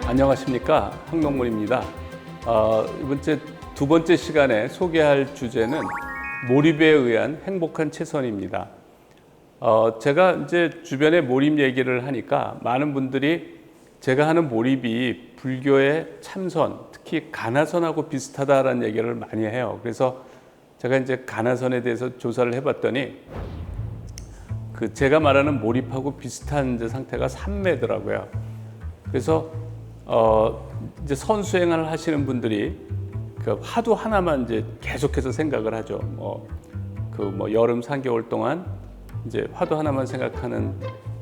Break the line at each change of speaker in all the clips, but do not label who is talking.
안녕하십니까, 황동문입니다. 두 번째 시간에 소개할 주제는 몰입에 의한 행복한 최선입니다. 제가 이제 주변에 몰입 얘기를 하니까 많은 분들이 제가 하는 몰입이 불교의 참선, 특히 가나선하고 비슷하다라는 얘기를 많이 해요. 그래서 제가 이제 가나선에 대해서 조사를 해봤더니 제가 말하는 몰입하고 비슷한 이제 상태가 삼매더라고요. 그래서 이제 선수행을 하시는 분들이 그 화두 하나만 이제 계속해서 생각을 하죠. 여름 3개월 동안 이제 화두 하나만 생각하는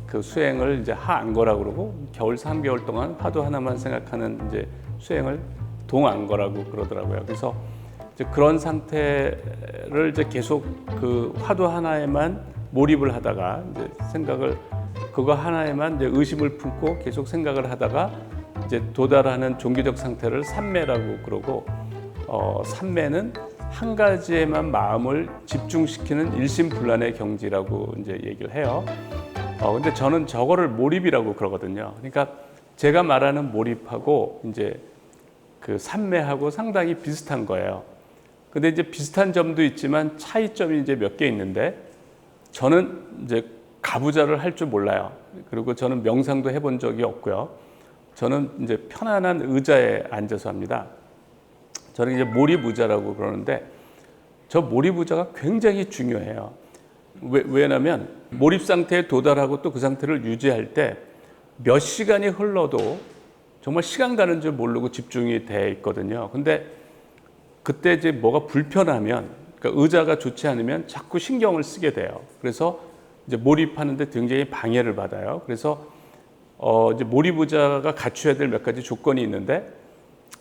그 수행을 이제 하안거라고 그러고, 겨울 3개월 동안 화두 하나만 생각하는 이제 수행을 동안거라고 그러더라고요. 그래서 이제 그런 상태를 이제 계속 그 화두 하나에만 몰입을 하다가 이제 그거 하나에만 이제 의심을 품고 계속 생각을 하다가 이제 도달하는 종교적 상태를 삼매라고 그러고, 삼매는 한 가지에만 마음을 집중시키는 일심불란의 경지라고 이제 얘기를 해요. 근데 저는 저거를 몰입이라고 그러거든요. 그러니까 제가 말하는 몰입하고 이제 그 삼매하고 상당히 비슷한 거예요. 근데 이제 비슷한 점도 있지만 차이점이 이제 몇 개 있는데, 저는 이제 가부좌를 할 줄 몰라요. 그리고 저는 명상도 해본 적이 없고요. 저는 이제 편안한 의자에 앉아서 합니다. 저는 이제 몰입의자라고 그러는데, 저 몰입의자가 굉장히 중요해요. 왜냐하면 몰입 상태에 도달하고 또 그 상태를 유지할 때 몇 시간이 흘러도 정말 시간 가는 줄 모르고 집중이 돼 있거든요. 근데 그때 이제 뭐가 불편하면, 그러니까 의자가 좋지 않으면 자꾸 신경을 쓰게 돼요. 그래서 이제 몰입하는데 굉장히 방해를 받아요. 그래서 이제 몰입의자가 갖춰야 될 몇 가지 조건이 있는데,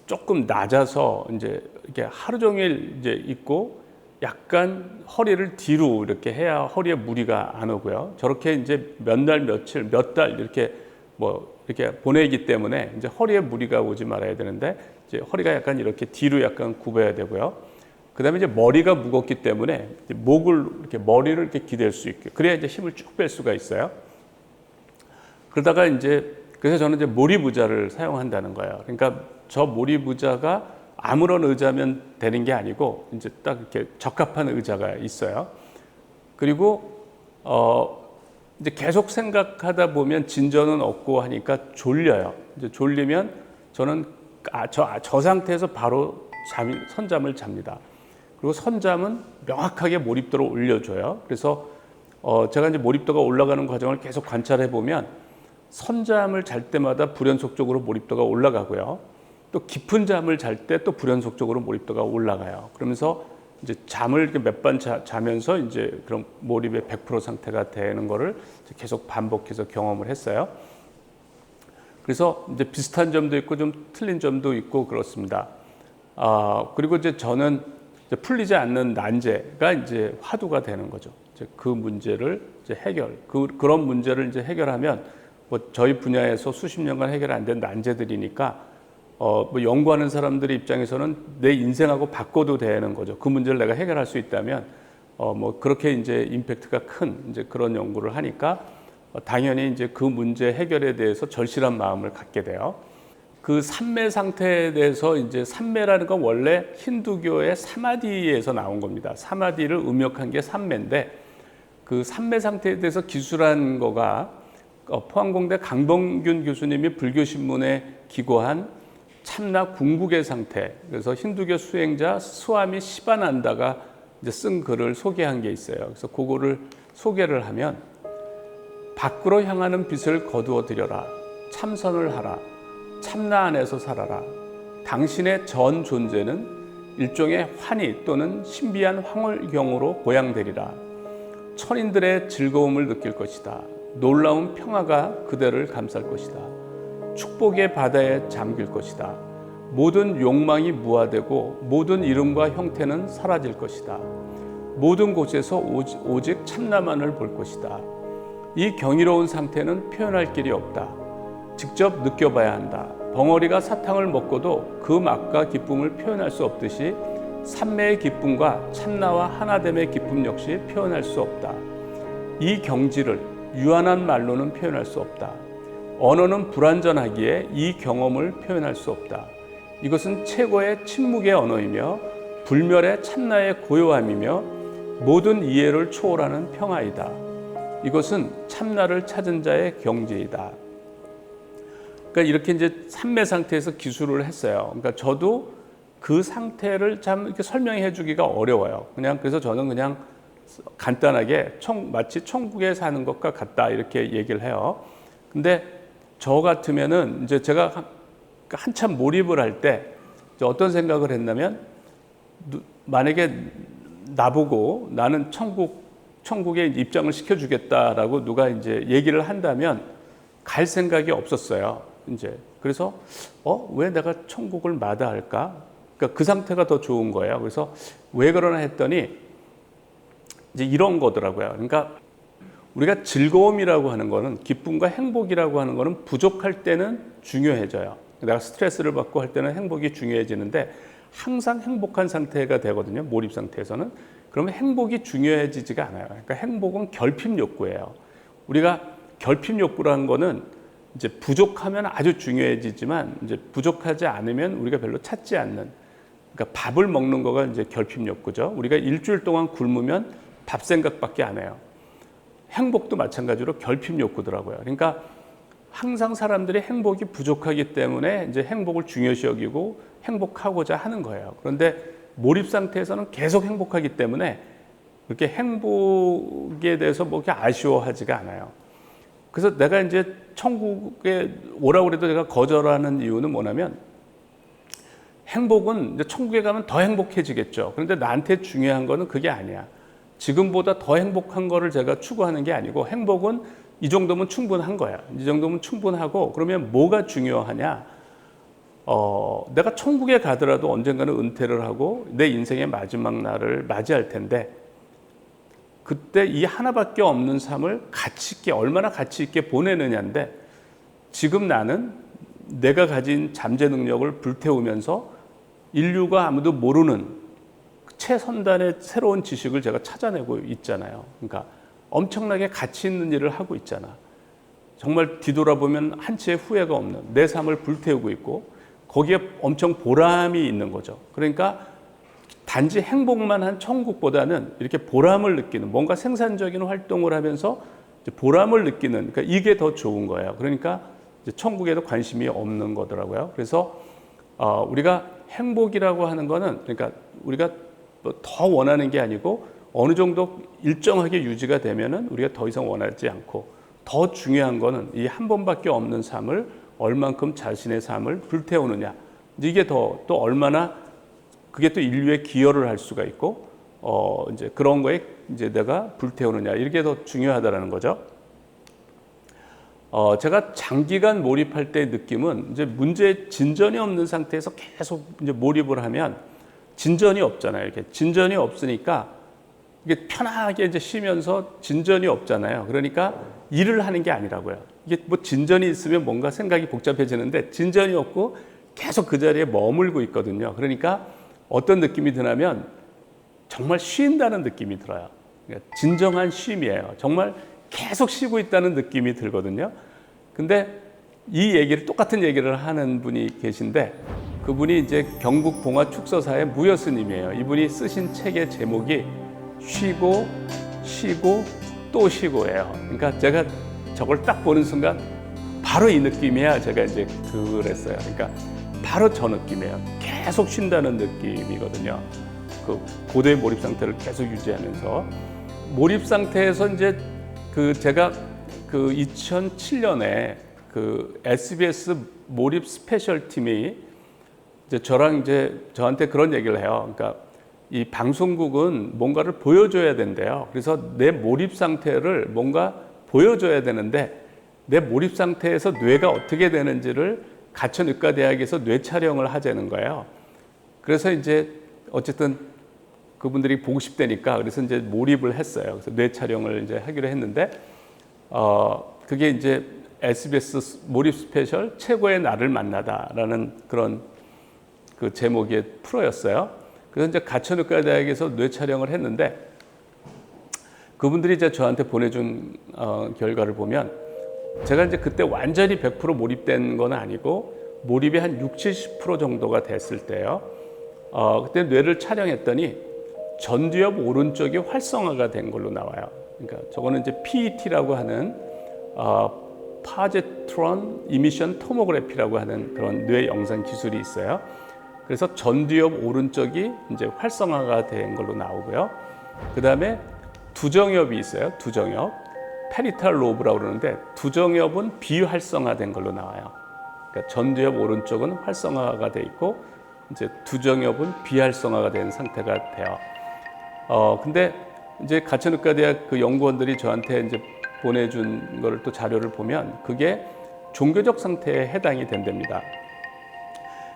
조금 낮아서 이제 이렇게 하루 종일 이제 있고 약간 허리를 뒤로 이렇게 해야 허리에 무리가 안 오고요. 저렇게 이제 몇 날, 며칠, 몇 달 이렇게 이렇게 보내기 때문에 이제 허리에 무리가 오지 말아야 되는데, 이제 허리가 약간 이렇게 뒤로 약간 굽어야 되고요. 그다음에 이제 머리가 무겁기 때문에 머리를 이렇게 기댈 수 있게, 그래야 이제 힘을 쭉 뺄 수가 있어요. 그러다가 그래서 저는 이제 몰입의자를 사용한다는 거예요. 그러니까 저 몰입의자가 아무런 의자면 되는 게 아니고 이제 딱 이렇게 적합한 의자가 있어요. 그리고 이제 계속 생각하다 보면 진전은 없고 하니까 졸려요. 이제 졸리면 저는 저 상태에서 바로 선잠을 잡니다. 그리고 선잠은 명확하게 몰입도를 올려줘요. 그래서 제가 이제 몰입도가 올라가는 과정을 계속 관찰해 보면 선잠을 잘 때마다 불연속적으로 몰입도가 올라가고요. 또 깊은 잠을 잘 때 또 불연속적으로 몰입도가 올라가요. 그러면서 이제 잠을 이렇게 몇 번 자면서 이제 그런 몰입의 100% 상태가 되는 거를 계속 반복해서 경험을 했어요. 그래서 이제 비슷한 점도 있고 좀 틀린 점도 있고 그렇습니다. 그리고 이제 저는 이제 풀리지 않는 난제가 이제 화두가 되는 거죠. 이제 그 문제를 이제 그런 문제를 이제 해결하면 저희 분야에서 수십 년간 해결 안 된 난제들이니까 연구하는 사람들의 입장에서는 내 인생하고 바꿔도 되는 거죠. 그 문제를 내가 해결할 수 있다면 그렇게 이제 임팩트가 큰 이제 그런 연구를 하니까 당연히 이제 그 문제 해결에 대해서 절실한 마음을 갖게 돼요. 그 삼매 상태에 대해서, 이제 삼매라는 건 원래 힌두교의 사마디에서 나온 겁니다. 사마디를 음역한 게 삼매인데, 그 삼매 상태에 대해서 기술한 거가 포항공대 강범균 교수님이 불교신문에 기고한 참나 궁극의 상태, 그래서 힌두교 수행자 스와미 시바난다가 이제 쓴 글을 소개한 게 있어요. 그래서 그거를 소개를 하면, 밖으로 향하는 빛을 거두어 들여라, 참선을 하라, 참나 안에서 살아라. 당신의 전 존재는 일종의 환희 또는 신비한 황홀경으로 보양되리라. 천인들의 즐거움을 느낄 것이다. 놀라운 평화가 그대를 감쌀 것이다. 축복의 바다에 잠길 것이다. 모든 욕망이 무화되고 모든 이름과 형태는 사라질 것이다. 모든 곳에서 오직 참나만을 볼 것이다. 이 경이로운 상태는 표현할 길이 없다. 직접 느껴봐야 한다. 벙어리가 사탕을 먹고도 그 맛과 기쁨을 표현할 수 없듯이 삼매의 기쁨과 참나와 하나됨의 기쁨 역시 표현할 수 없다. 이 경지를 유한한 말로는 표현할 수 없다. 언어는 불완전하기에 이 경험을 표현할 수 없다. 이것은 최고의 침묵의 언어이며 불멸의 찰나의 고요함이며 모든 이해를 초월하는 평화이다. 이것은 참나를 찾은 자의 경지이다. 그러니까 이렇게 이제 삼매 상태에서 기술을 했어요. 그러니까 저도 그 상태를 참 이렇게 설명해 주기가 어려워요. 그래서 저는 그냥 간단하게 마치 천국에 사는 것과 같다 이렇게 얘기를 해요. 근데 저 같으면은 이제 제가 한참 몰입을 할 때 어떤 생각을 했냐면, 만약에 나보고 나는 천국에 입장을 시켜주겠다라고 누가 이제 얘기를 한다면 갈 생각이 없었어요. 이제 그래서 왜 내가 천국을 마다할까? 그러니까 그 상태가 더 좋은 거예요. 그래서 왜 그러나 했더니 이제 이런 거더라고요. 그러니까 우리가 즐거움이라고 하는 거는, 기쁨과 행복이라고 하는 거는 부족할 때는 중요해져요. 내가 스트레스를 받고 할 때는 행복이 중요해지는데 항상 행복한 상태가 되거든요. 몰입 상태에서는. 그러면 행복이 중요해지지가 않아요. 그러니까 행복은 결핍 욕구예요. 우리가 결핍 욕구라는 거는 이제 부족하면 아주 중요해지지만 이제 부족하지 않으면 우리가 별로 찾지 않는, 그러니까 밥을 먹는 거가 이제 결핍 욕구죠. 우리가 일주일 동안 굶으면 밥 생각밖에 안 해요. 행복도 마찬가지로 결핍 욕구더라고요. 그러니까 항상 사람들이 행복이 부족하기 때문에 이제 행복을 중요시 여기고 행복하고자 하는 거예요. 그런데 몰입 상태에서는 계속 행복하기 때문에 그렇게 행복에 대해서 뭐 이렇게 아쉬워하지가 않아요. 그래서 내가 이제 천국에 오라고 그래도 제가 거절하는 이유는 뭐냐면, 행복은 이제 천국에 가면 더 행복해지겠죠. 그런데 나한테 중요한 거는 그게 아니야. 지금보다 더 행복한 거를 제가 추구하는 게 아니고, 행복은 이 정도면 충분한 거야. 이 정도면 충분하고, 그러면 뭐가 중요하냐? 내가 천국에 가더라도 언젠가는 은퇴를 하고 내 인생의 마지막 날을 맞이할 텐데, 그때 이 하나밖에 없는 삶을 가치 있게, 얼마나 가치 있게 보내느냐인데, 지금 나는 내가 가진 잠재 능력을 불태우면서 인류가 아무도 모르는 최선단의 새로운 지식을 제가 찾아내고 있잖아요. 그러니까 엄청나게 가치 있는 일을 하고 있잖아. 정말 뒤돌아보면 한치의 후회가 없는 내 삶을 불태우고 있고, 거기에 엄청 보람이 있는 거죠. 그러니까 단지 행복만 한 천국보다는 이렇게 보람을 느끼는, 뭔가 생산적인 활동을 하면서 보람을 느끼는, 그러니까 이게 더 좋은 거예요. 그러니까 이제 천국에도 관심이 없는 거더라고요. 그래서 우리가 행복이라고 하는 거는, 그러니까 우리가 더 원하는 게 아니고 어느 정도 일정하게 유지가 되면은 우리가 더 이상 원하지 않고, 더 중요한 거는 이 한 번밖에 없는 삶을 얼만큼 자신의 삶을 불태우느냐. 이게 또 얼마나 그게 또 인류에 기여를 할 수가 있고, 이제 그런 거에 이제 내가 불태우느냐. 이게 더 중요하다라는 거죠. 제가 장기간 몰입할 때 느낌은, 이제 문제에 진전이 없는 상태에서 계속 이제 몰입을 하면 진전이 없잖아요. 이렇게 진전이 없으니까 이게 편하게 이제 쉬면서 진전이 없잖아요. 그러니까 일을 하는 게 아니라고요. 이게 뭐 진전이 있으면 뭔가 생각이 복잡해지는데 진전이 없고 계속 그 자리에 머물고 있거든요. 그러니까 어떤 느낌이 드냐면 정말 쉰다는 느낌이 들어요. 그러니까 진정한 쉼이에요. 정말 계속 쉬고 있다는 느낌이 들거든요. 근데 이 얘기를, 똑같은 얘기를 하는 분이 계신데, 그분이 이제 경북 봉화 축서사의 무여 스님이에요. 이분이 쓰신 책의 제목이 쉬고 쉬고 또 쉬고예요. 그러니까 제가 저걸 딱 보는 순간 바로 이 느낌이야. 제가 이제 그랬어요. 그러니까 바로 저 느낌이에요. 계속 쉰다는 느낌이거든요. 그 고도의 몰입 상태를 계속 유지하면서, 몰입 상태에서 이제 제가 2007년에 SBS 몰입 스페셜 팀이 이제 저한테 그런 얘기를 해요. 그러니까 이 방송국은 뭔가를 보여줘야 된대요. 그래서 내 몰입 상태를 뭔가 보여줘야 되는데, 내 몰입 상태에서 뇌가 어떻게 되는지를 가천의과대학에서 뇌 촬영을 하자는 거예요. 그래서 이제 어쨌든 그분들이 보고 싶다니까, 그래서 이제 몰입을 했어요. 그래서 뇌 촬영을 이제 하기로 했는데, 그게 이제 SBS 몰입 스페셜 최고의 나를 만나다라는 그런 그 제목의 프로였어요. 그래서 이제 가천의과대학에서 뇌 촬영을 했는데, 그분들이 이제 저한테 보내준 결과를 보면 제가 이제 그때 완전히 100% 몰입된 건 아니고 몰입이 한 60, 70% 정도가 됐을 때요. 그때 뇌를 촬영했더니 전두엽 오른쪽이 활성화가 된 걸로 나와요. 그러니까 저거는 이제 PET라고 하는 파제트론 이미션 토모그래피라고 하는 그런 뇌 영상 기술이 있어요. 그래서 전두엽 오른쪽이 이제 활성화가 된 걸로 나오고요. 그 다음에 두정엽이 있어요. 두정엽. 페리탈 로브라고 그러는데 두정엽은 비활성화된 걸로 나와요. 그러니까 전두엽 오른쪽은 활성화가 돼 있고 이제 두정엽은 비활성화가 된 상태가 돼요. 근데 이제 가천의과대학 그 연구원들이 저한테 이제 보내준 거를 또 자료를 보면 그게 종교적 상태에 해당이 된답니다.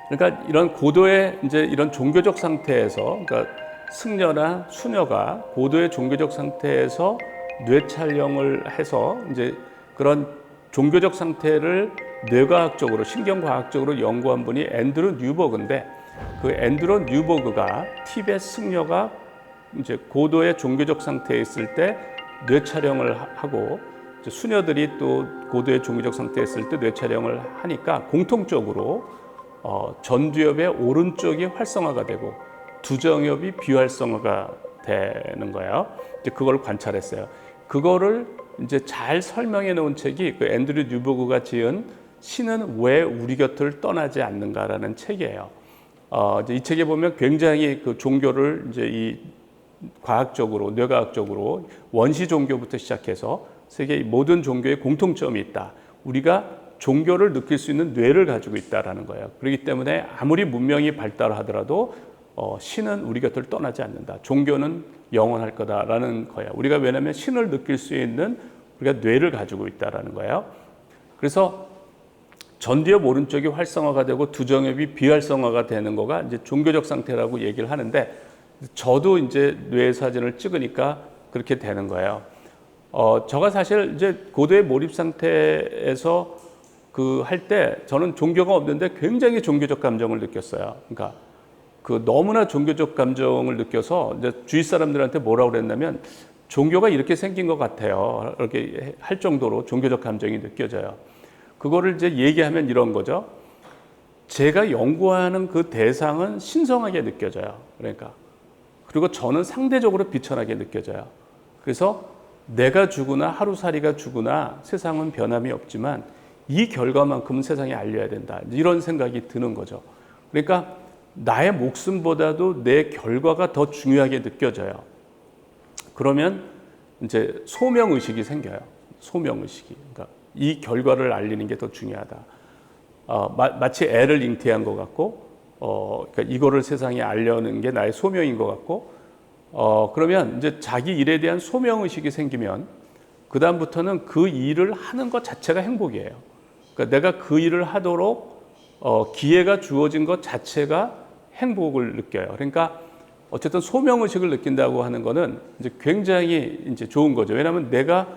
그러니까 이런 고도의 이제 이런 종교적 상태에서 그러니까 승려나 수녀가 고도의 종교적 상태에서 뇌 촬영을 해서 이제 그런 종교적 상태를 뇌과학적으로 신경과학적으로 연구한 분이 앤드루 뉴버그인데 그 앤드루 뉴버그가 티벳 승려가 이제 고도의 종교적 상태에 있을 때 뇌 촬영을 하고 수녀들이 또 고도의 종교적 상태에 있을 때 뇌 촬영을 하니까 공통적으로 전두엽의 오른쪽이 활성화가 되고 두정엽이 비활성화가 되는 거예요. 이제 그걸 관찰했어요. 그거를 이제 잘 설명해 놓은 책이 그 앤드류 뉴버그가 지은 신은 왜 우리 곁을 떠나지 않는가라는 책이에요. 이제 이 책에 보면 굉장히 그 종교를 이제 이 과학적으로, 뇌과학적으로 원시 종교부터 시작해서 세계의 모든 종교에 공통점이 있다. 우리가 종교를 느낄 수 있는 뇌를 가지고 있다라는 거예요. 그렇기 때문에 아무리 문명이 발달하더라도 신은 우리 곁을 떠나지 않는다. 종교는 영원할 거다라는 거예요. 우리가 왜냐하면 신을 느낄 수 있는 우리가 뇌를 가지고 있다라는 거예요. 그래서 전두엽 오른쪽이 활성화가 되고 두정엽이 비활성화가 되는 거가 이제 종교적 상태라고 얘기를 하는데 저도 이제 뇌 사진을 찍으니까 그렇게 되는 거예요. 제가 사실 이제 고도의 몰입 상태에서 그 할 때 저는 종교가 없는데 굉장히 종교적 감정을 느꼈어요. 그러니까 그 너무나 종교적 감정을 느껴서 이제 주위 사람들한테 뭐라고 그랬냐면 종교가 이렇게 생긴 것 같아요. 이렇게 할 정도로 종교적 감정이 느껴져요. 그거를 이제 얘기하면 이런 거죠. 제가 연구하는 그 대상은 신성하게 느껴져요. 그러니까. 그리고 저는 상대적으로 비천하게 느껴져요. 그래서 내가 죽으나 하루살이가 죽으나 세상은 변함이 없지만 이 결과만큼은 세상에 알려야 된다. 이런 생각이 드는 거죠. 그러니까 나의 목숨보다도 내 결과가 더 중요하게 느껴져요. 그러면 이제 소명의식이 생겨요. 소명의식이. 그러니까 이 결과를 알리는 게 더 중요하다. 마치 애를 잉태한 것 같고 그러니까 이거를 세상에 알려는 게 나의 소명인 것 같고, 그러면 이제 자기 일에 대한 소명의식이 생기면, 그다음부터는 그 일을 하는 것 자체가 행복이에요. 그러니까 내가 그 일을 하도록, 기회가 주어진 것 자체가 행복을 느껴요. 그러니까 어쨌든 소명의식을 느낀다고 하는 거는 이제 굉장히 이제 좋은 거죠. 왜냐하면 내가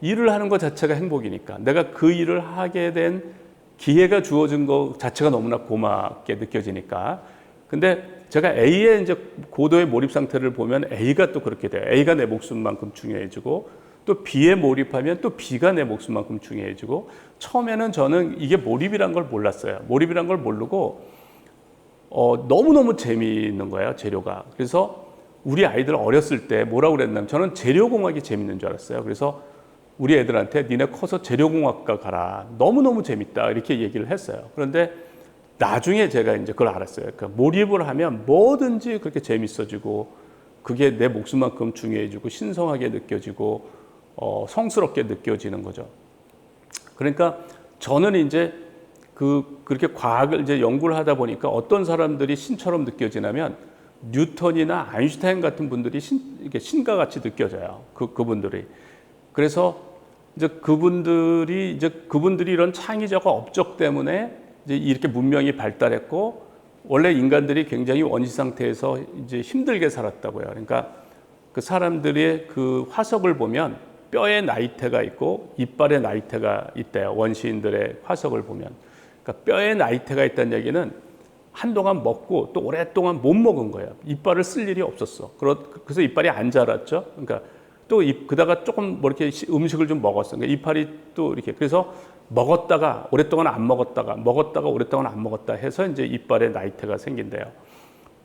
일을 하는 것 자체가 행복이니까. 내가 그 일을 하게 된 기회가 주어진 것 자체가 너무나 고맙게 느껴지니까. 근데 제가 A의 이제 고도의 몰입 상태를 보면 A가 또 그렇게 돼요. A가 내 목숨만큼 중요해지고 또 B에 몰입하면 또 B가 내 목숨만큼 중요해지고 처음에는 저는 이게 몰입이란 걸 몰랐어요. 몰입이란 걸 모르고 너무너무 재미있는 거예요, 재료가. 그래서 우리 아이들 어렸을 때 뭐라고 그랬냐면 저는 재료공학이 재밌는 줄 알았어요. 그래서 우리 애들한테 니네 커서 재료공학과 가라. 너무너무 재밌다. 이렇게 얘기를 했어요. 그런데 나중에 제가 이제 그걸 알았어요. 그러니까 몰입을 하면 뭐든지 그렇게 재밌어지고 그게 내 목숨만큼 중요해지고 신성하게 느껴지고 성스럽게 느껴지는 거죠. 그러니까 저는 이제 그렇게 과학을 이제 연구를 하다 보니까 어떤 사람들이 신처럼 느껴지냐면 뉴턴이나 아인슈타인 같은 분들이 이렇게 신과 같이 느껴져요. 그분들이. 그래서 이제 그분들이 이런 창의적 업적 때문에 이제 이렇게 문명이 발달했고 원래 인간들이 굉장히 원시 상태에서 이제 힘들게 살았다고요. 그러니까 그 사람들의 그 화석을 보면 뼈에 나이테가 있고 이빨에 나이테가 있대요. 원시인들의 화석을 보면. 그러니까 뼈에 나이테가 있다는 얘기는 한동안 먹고 또 오랫동안 못 먹은 거예요. 이빨을 쓸 일이 없었어. 그래서 이빨이 안 자랐죠. 그러니까 또 그다가 조금 뭐 이렇게 음식을 좀 먹었어. 그러니까 이파리 또 이렇게 그래서 먹었다가 오랫동안 안 먹었다가 오랫동안 안 먹었다 해서 이제 이빨에 나이테가 생긴대요.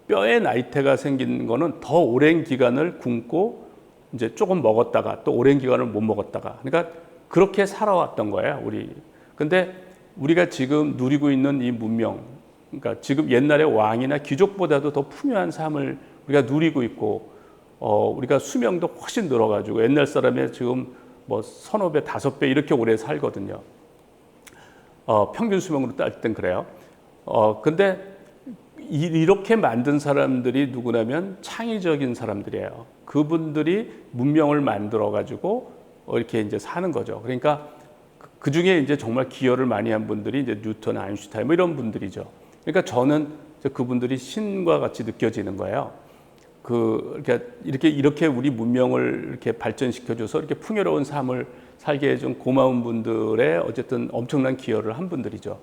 뼈에 나이테가 생긴 거는 더 오랜 기간을 굶고 이제 조금 먹었다가 또 오랜 기간을 못 먹었다가 그러니까 그렇게 살아왔던 거예요, 우리. 근데 우리가 지금 누리고 있는 이 문명, 그러니까 지금 옛날의 왕이나 귀족보다도 더 풍요한 삶을 우리가 누리고 있고, 우리가 수명도 훨씬 늘어가지고 옛날 사람의 지금 뭐 1,5배, 5배 이렇게 오래 살거든요. 평균 수명으로 따질 땐 그래요. 근데 이렇게 만든 사람들이 누구냐면 창의적인 사람들이에요. 그분들이 문명을 만들어 가지고 이렇게 이제 사는 거죠. 그러니까 그 중에 이제 정말 기여를 많이 한 분들이 이제 뉴턴, 아인슈타인 뭐 이런 분들이죠. 그러니까 저는 그분들이 신과 같이 느껴지는 거예요. 그러니까 이렇게 우리 문명을 이렇게 발전시켜줘서 이렇게 풍요로운 삶을 살게 해준 고마운 분들의 어쨌든 엄청난 기여를 한 분들이죠.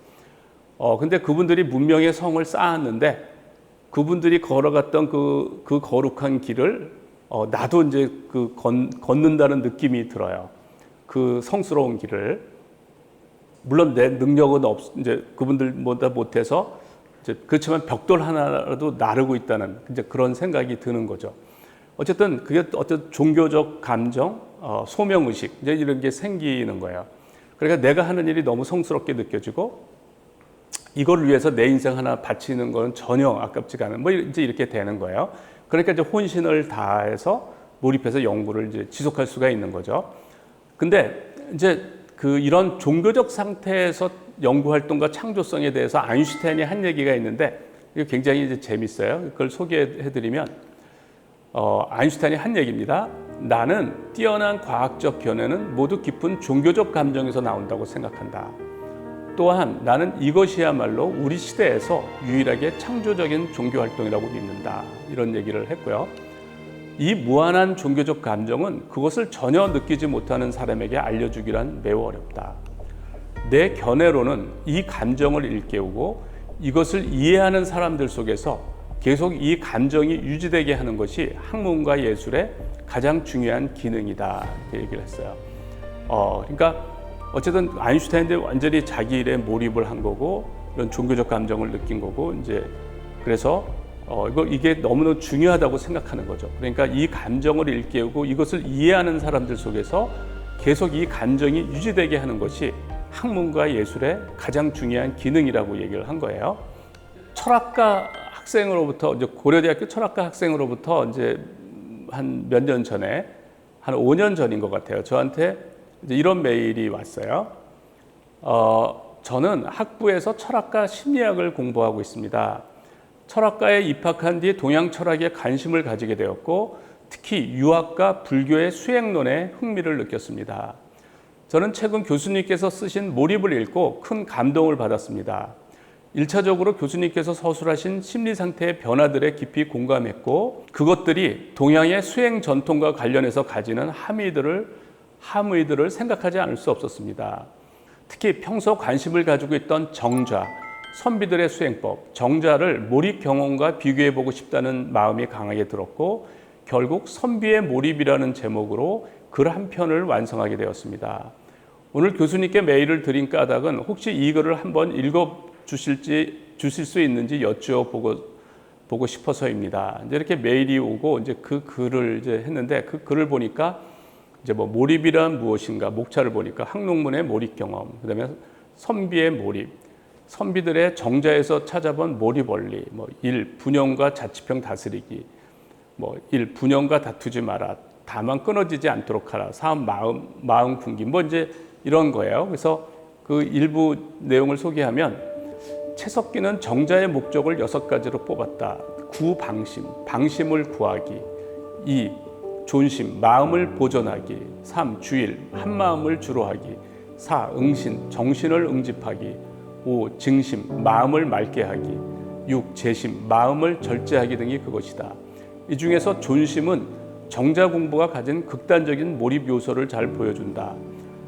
근데 그분들이 문명의 성을 쌓았는데 그분들이 걸어갔던 그 거룩한 길을 나도 이제 걷는다는 느낌이 들어요. 그 성스러운 길을. 물론 내 능력은 이제 그분들보다 못해서 이제 그렇지만 벽돌 하나라도 나르고 있다는 이제 그런 생각이 드는 거죠. 어쨌든 그게 어떤 종교적 감정, 소명의식 이제 이런 게 생기는 거예요. 그러니까 내가 하는 일이 너무 성스럽게 느껴지고 이걸 위해서 내 인생 하나 바치는 건 전혀 아깝지가 않은 뭐 이제 이렇게 되는 거예요. 그러니까 이제 혼신을 다해서 몰입해서 연구를 이제 지속할 수가 있는 거죠. 근데 이제 이런 종교적 상태에서 연구 활동과 창조성에 대해서 아인슈타인이 한 얘기가 있는데 이거 굉장히 이제 재밌어요. 그걸 소개해드리면 아인슈타인이 한 얘기입니다. 나는 뛰어난 과학적 견해는 모두 깊은 종교적 감정에서 나온다고 생각한다. 또한 나는 이것이야말로 우리 시대에서 유일하게 창조적인 종교 활동이라고 믿는다. 이런 얘기를 했고요. 이 무한한 종교적 감정은 그것을 전혀 느끼지 못하는 사람에게 알려주기란 매우 어렵다. 내 견해로는 이 감정을 일깨우고 이것을 이해하는 사람들 속에서 계속 이 감정이 유지되게 하는 것이 학문과 예술의 가장 중요한 기능이다. 이렇게 얘기를 했어요. 그러니까 어쨌든 아인슈타인도 완전히 자기 일에 몰입을 한 거고 이런 종교적 감정을 느낀 거고 이제 그래서 이게 너무너무 중요하다고 생각하는 거죠. 그러니까 이 감정을 일깨우고 이것을 이해하는 사람들 속에서 계속 이 감정이 유지되게 하는 것이 학문과 예술의 가장 중요한 기능이라고 얘기를 한 거예요. 철학과 학생으로부터 이제 고려대학교 철학과 학생으로부터 이제 한 몇 년 전에 한 5년 전인 것 같아요. 저한테 이제 이런 메일이 왔어요. 저는 학부에서 철학과 심리학을 공부하고 있습니다. 철학과에 입학한 뒤 동양 철학에 관심을 가지게 되었고 특히 유학과 불교의 수행론에 흥미를 느꼈습니다. 저는 최근 교수님께서 쓰신 몰입을 읽고 큰 감동을 받았습니다. 1차적으로 교수님께서 서술하신 심리 상태의 변화들에 깊이 공감했고 그것들이 동양의 수행 전통과 관련해서 가지는 함의들을 생각하지 않을 수 없었습니다. 특히 평소 관심을 가지고 있던 정좌, 선비들의 수행법, 정좌를 몰입 경험과 비교해보고 싶다는 마음이 강하게 들었고 결국 선비의 몰입이라는 제목으로 글 한 편을 완성하게 되었습니다. 오늘 교수님께 메일을 드린 까닭은 혹시 이 글을 한번 주실 수 있는지 여쭈어보고 싶어서입니다. 이제 이렇게 메일이 오고 이제 그 글을 이제 했는데 그 글을 보니까 이제 뭐 몰입이란 무엇인가 목차를 보니까 학록문의 몰입 경험, 그다음에 선비의 몰입, 선비들의 정자에서 찾아본 몰입 원리, 1. 분영과 자치평 다스리기, 1. 분영과 다투지 마라, 다만 끊어지지 않도록 하라, 3. 마음 군기, 이제 이런 거예요. 그래서 그 일부 내용을 소개하면 채석기는 정자의 목적을 6가지로 뽑았다. 9. 방심을 구하기, 2. 존심, 마음을 보존하기, 3. 주일, 한 마음을 주로 하기, 4. 응신, 정신을 응집하기, 5. 증심, 마음을 맑게 하기, 6. 재심, 마음을 절제하기 등이 그것이다. 이 중에서 존심은 정자 공부가 가진 극단적인 몰입 요소를 잘 보여준다.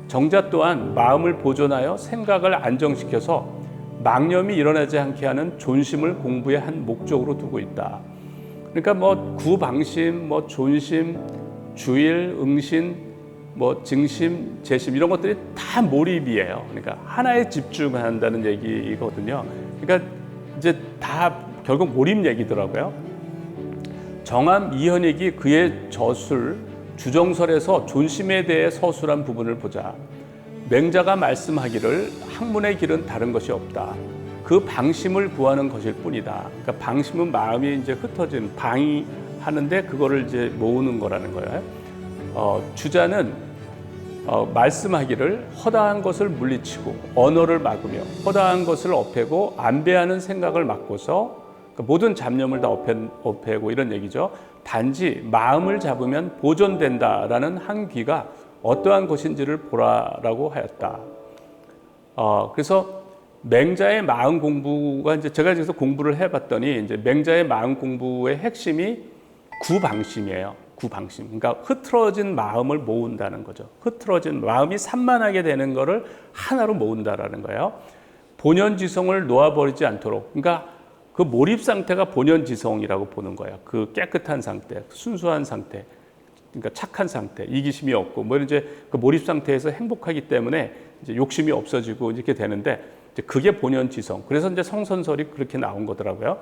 정자 또한 마음을 보존하여 생각을 안정시켜서 망념이 일어나지 않게 하는 존심을 공부의 한 목적으로 두고 있다. 그러니까 구방심, 존심, 주일, 응신, 뭐 증심, 재심 이런 것들이 다 몰입이에요. 그러니까 하나에 집중한다는 얘기거든요. 그러니까 이제 다 결국 몰입 얘기더라고요. 정암 이현익이 그의 저술 주정설에서 존심에 대해 서술한 부분을 보자. 맹자가 말씀하기를 학문의 길은 다른 것이 없다. 그 방심을 구하는 것일 뿐이다. 그러니까 방심은 마음이 이제 흩어진 방이하는데 그거를 이제 모으는 거라는 거예요. 주자는 말씀하기를 허다한 것을 물리치고 언어를 막으며 허다한 것을 업애고 안배하는 생각을 막고서 그러니까 모든 잡념을 다 업애고 이런 얘기죠. 단지 마음을 잡으면 보존된다라는 한 귀가 어떠한 것인지를 보라라고 하였다. 그래서 맹자의 마음 공부가 이제 제가 그래서 공부를 해봤더니 이제 맹자의 마음 공부의 핵심이 구방심이에요. 구방심. 그러니까 흐트러진 마음을 모은다는 거죠. 흐트러진 마음이 산만하게 되는 거를 하나로 모은다라는 거예요. 본연지성을 놓아버리지 않도록. 그러니까 그 몰입 상태가 본연지성이라고 보는 거예요. 그 깨끗한 상태, 순수한 상태, 그러니까 착한 상태, 이기심이 없고 뭐 이제 그 몰입 상태에서 행복하기 때문에 이제 욕심이 없어지고 이렇게 되는데 이제 그게 본연지성. 그래서 이제 성선설이 그렇게 나온 거더라고요.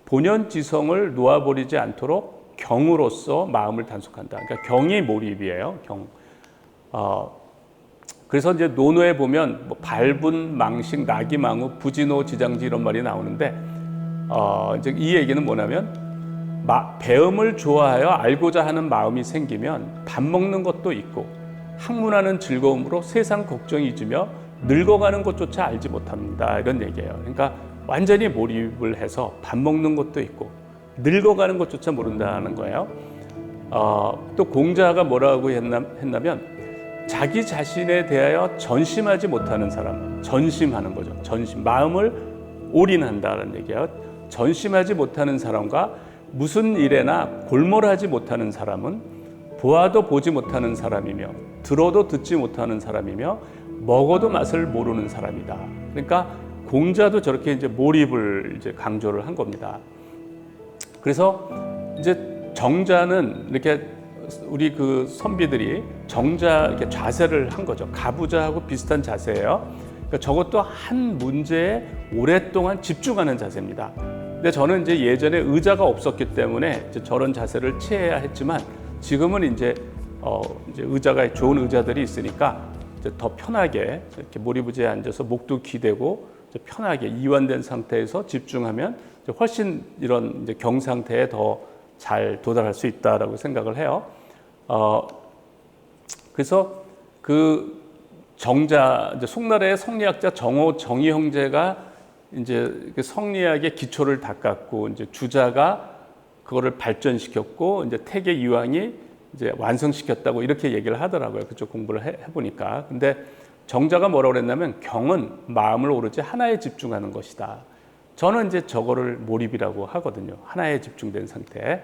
본연지성을 놓아버리지 않도록 경으로서 마음을 단속한다. 그러니까 경이 몰입이에요. 경. 그래서 이제 논어에 보면 뭐 발분, 망식, 나기망우, 부진호, 지장지 이런 말이 나오는데 이제 이 얘기는 뭐냐면 배움을 좋아하여 알고자 하는 마음이 생기면 밥 먹는 것도 있고 학문하는 즐거움으로 세상 걱정이 잊으며 늙어가는 것조차 알지 못합니다. 이런 얘기예요. 그러니까 완전히 몰입을 해서 밥 먹는 것도 있고 늙어가는 것조차 모른다는 거예요. 또 공자가 뭐라고 했냐면 자기 자신에 대하여 전심하지 못하는 사람, 전심하는 거죠. 전심, 마음을 올인한다는 얘기예요. 전심하지 못하는 사람과 무슨 일에나 골몰하지 못하는 사람은 보아도 보지 못하는 사람이며 들어도 듣지 못하는 사람이며 먹어도 맛을 모르는 사람이다. 그러니까 공자도 저렇게 이제 몰입을 이제 강조를 한 겁니다. 그래서 이제 정자는 이렇게 우리 그 선비들이 정자 이렇게 자세를 한 거죠. 가부좌하고 비슷한 자세예요. 그러니까 저것도 한 문제에 오랫동안 집중하는 자세입니다. 근데 저는 이제 예전에 의자가 없었기 때문에 이제 저런 자세를 취해야 했지만 지금은 이제 의자가 좋은 의자들이 있으니까 이제 더 편하게 이렇게 몰입의자에 앉아서 목도 기대고 이제 편하게 이완된 상태에서 집중하면 이제 훨씬 이런 이제 경 상태에 더 잘 도달할 수 있다라고 생각을 해요. 그래서 그 정자 이제 송나라의 성리학자 정의 형제가 이제 성리학의 기초를 닦았고 이제 주자가 그거를 발전시켰고 이제 태계 이황이 이제 완성시켰다고 이렇게 얘기를 하더라고요. 그쪽 공부를 해보니까. 근데 정자가 뭐라고 그랬냐면 경은 마음을 오로지 하나에 집중하는 것이다. 저는 이제 저거를 몰입이라고 하거든요. 하나에 집중된 상태.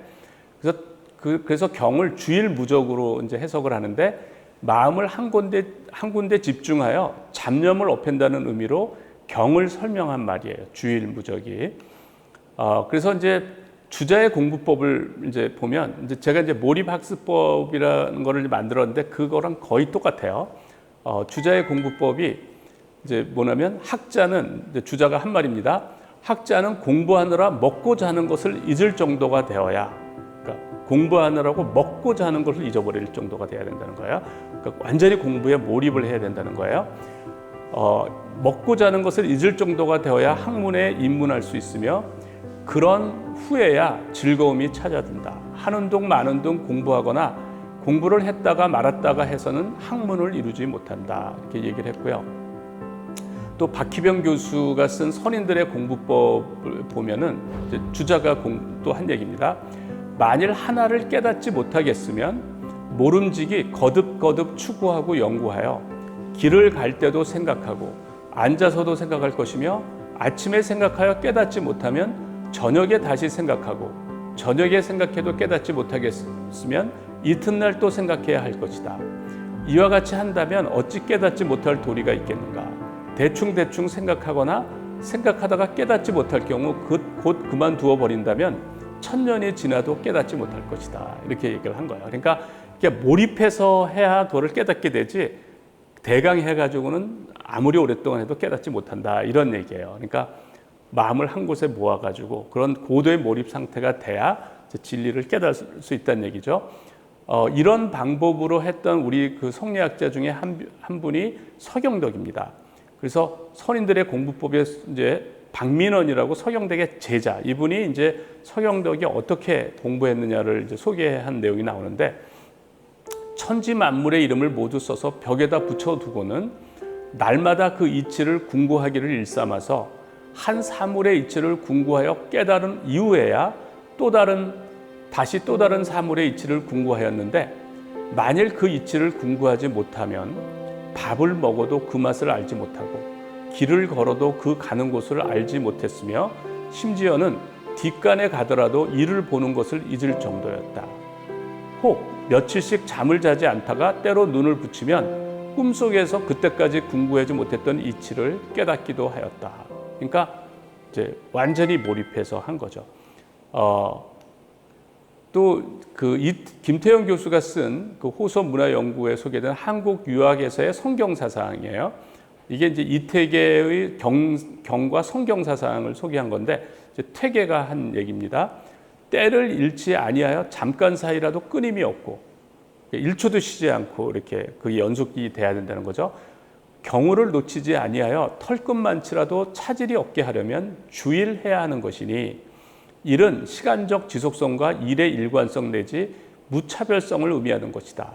그래서 경을 주일무적으로 이제 해석을 하는데 마음을 한 군데 집중하여 잡념을 없앤다는 의미로 경을 설명한 말이에요. 주일무적이. 그래서 이제 주자의 공부법을 이제 보면 이제 제가 이제 몰입학습법이라는 거를 만들었는데 그거랑 거의 똑같아요. 주자의 공부법이 이제 뭐냐면 학자는 이제 주자가 한 말입니다. 학자는 공부하느라 먹고 자는 것을 잊을 정도가 되어야, 그러니까 공부하느라고 먹고 자는 것을 잊어버릴 정도가 돼야 된다는 거예요. 그러니까 완전히 공부에 몰입을 해야 된다는 거예요. 먹고 자는 것을 잊을 정도가 되어야 학문에 입문할 수 있으며 그런 후에야 즐거움이 찾아든다. 하는 둥 마는 둥 공부하거나 공부를 했다가 말았다가 해서는 학문을 이루지 못한다. 이렇게 얘기를 했고요. 또 박희병 교수가 쓴 선인들의 공부법을 보면은 이제 주자가 또 한 얘기입니다. 만일 하나를 깨닫지 못하겠으면 모름지기 거듭거듭 추구하고 연구하여 길을 갈 때도 생각하고 앉아서도 생각할 것이며 아침에 생각하여 깨닫지 못하면 저녁에 다시 생각하고 저녁에 생각해도 깨닫지 못하겠으면 이튿날 또 생각해야 할 것이다. 이와 같이 한다면 어찌 깨닫지 못할 도리가 있겠는가. 대충 생각하거나 생각하다가 깨닫지 못할 경우 곧 그만두어 버린다면 천년이 지나도 깨닫지 못할 것이다. 이렇게 얘기를 한 거예요. 그러니까 그러니까 몰입해서 해야 그거를 깨닫게 되지 대강 해가지고는 아무리 오랫동안 해도 깨닫지 못한다 이런 얘기예요. 그러니까 마음을 한 곳에 모아가지고 그런 고도의 몰입 상태가 돼야 진리를 깨달을 수 있다는 얘기죠. 이런 방법으로 했던 우리 그 성리학자 중에 한 분이 서경덕입니다. 그래서 선인들의 공부법에 이제 박민원이라고 서경덕의 제자, 이분이 이제 서경덕이 어떻게 공부했느냐를 이제 소개한 내용이 나오는데, 천지 만물의 이름을 모두 써서 벽에다 붙여두고는 날마다 그 이치를 궁구하기를 일삼아서 한 사물의 이치를 궁구하여 깨달은 이후에야 다시 또 다른 사물의 이치를 궁구하였는데, 만일 그 이치를 궁구하지 못하면 밥을 먹어도 그 맛을 알지 못하고 길을 걸어도 그 가는 곳을 알지 못했으며 심지어는 뒷간에 가더라도 이를 보는 것을 잊을 정도였다. 혹 며칠씩 잠을 자지 않다가 때로 눈을 붙이면 꿈속에서 그때까지 궁구하지 못했던 이치를 깨닫기도 하였다. 그러니까 이제 완전히 몰입해서 한 거죠. 또 그 김태영 교수가 쓴 그 호서 문화연구에 소개된 한국 유학에서의 성경 사상이에요. 이게 이제 이태계의 경과 성경 사상을 소개한 건데, 이제 태계가 한 얘기입니다. 때를 잃지 아니하여 잠깐 사이라도 끊임이 없고 1초도 쉬지 않고 이렇게 그 연속이 돼야 된다는 거죠. 경우를 놓치지 아니하여 털끝만치라도 차질이 없게 하려면 주일해야 하는 것이니, 일은 시간적 지속성과 일의 일관성 내지 무차별성을 의미하는 것이다.